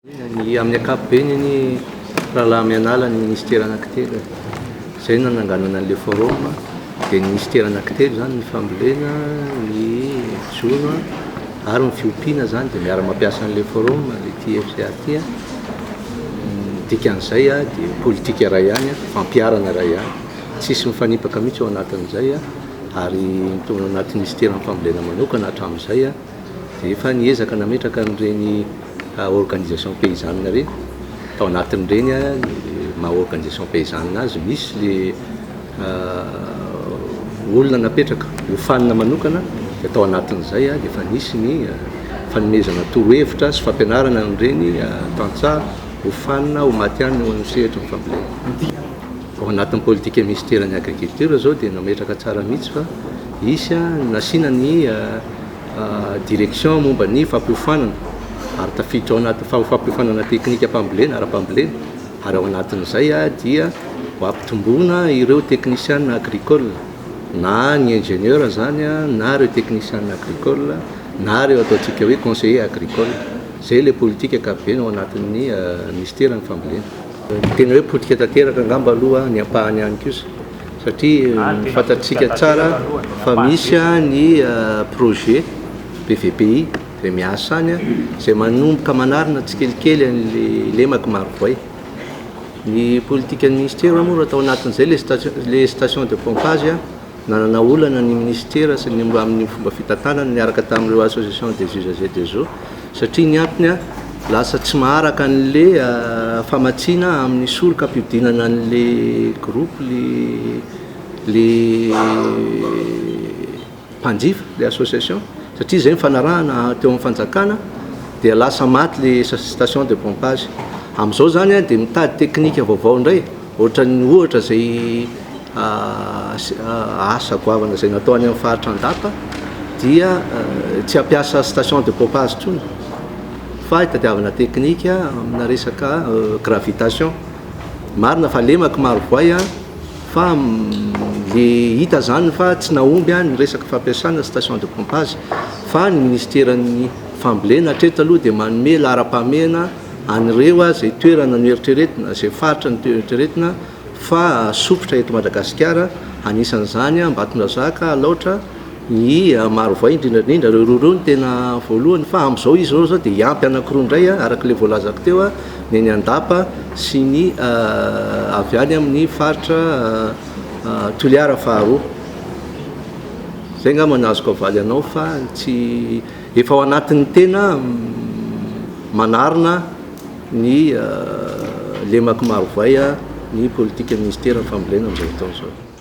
Ny amin'ny ankapobeny ny rahalahy mianala ny ministera anankitelo zay nananganana an'ilay forum dia ny ministera anankitelo zany ny fambolena, ny zona ary ny fiompiana zany dia miara-mampiasa an'ilay forum ilay TFCA ty dikan'izay dia politika iray ihany fampiarana iray ihany tsisy mifanipaka mihitsy ao anatin'izay ary mitondra anaty ministera ny fambolena manokana hatramin'izay dia efa niezaka nametraka amin'ireny organisation paysanne reny tao anatin'ireny maha organisation paysanne azy misy le olona napetraka hofanina manokana dia tao anatin'izay dia efa nisy ny fanomezana torohevitra sy fampianarana amin'ireny tantsaha hofanina ho maty ihany no sehatra ny fambolena. Ao anatin'ny politika ministera ny agriculture zao dia nametraka tsara mihitsy fa isy nasiana ny direction momba ny fampiofanana ary tafiditra ao anaty fampiofanana teknika mpambolena ara-pambolena ary ao anatin'izay dia ho ampitombona ireo technicien agricole na ny ingénieur zany na ireo technicien agricole na ireo ataontsika hoe conseiller agricole zay le politika ankapobeny ao anatin'ny ministera ny fambolena. Tena hoe politika tanteraka angamba aloha ny ampahany ihany kosa satria fantatsika tsara fa misy ny projet PVPI dia miasa any izay manomboka manarina tsikelikely an'le lemaka marovoay. Ny politika ny ministera moa raha tao anatin'izay le station de pompage nanana olana ny ministera sy ny amin'ny fomba fitantanana niaraka tamin'ireo association des usagers des eaux satria ny antony lasa tsy maharaka an'le famatsiana amin'ny soroka ampiodinana an'le groupe le mpanjifa le association satria zay mifanarahana teo amin'ny fanjakana dia lasa maty le station de pompage. Amin'izao zany dia mitady teknika vaovao indray ohatra zay asa goavana zay natao any amin'ny faritra Andapa dia tsy hampiasa station de pompage intsony fa hitadiavana teknika amina resaka gravitation. Marina fa lemaka marovoay fa le hita zany fa tsy naomby ny resaka fampiasana station de pompage fa ny ministeran'ny fambolena hatreto aloha dia manome lara-pamena an'ireo zay toerana noeritreretina zay faritra ny toeritreretina fa sofotra eto Madagasikara anisan'izany mba tondrasaka laotra ny marovoay indrindrandrindra reo ny tena voalohany fa amin'izao izy zao dia hiampy anankiroa indray araka le voalazako teo ny Andapa sy ny avy any amin'ny faritra Toliara faharoa. Zay nga manazoko avaly anao fa tsy efa ao anatin'ny tena manarina ny lemaka marovoay ny politika ministera ny fambolena amin'izao fotoana izao.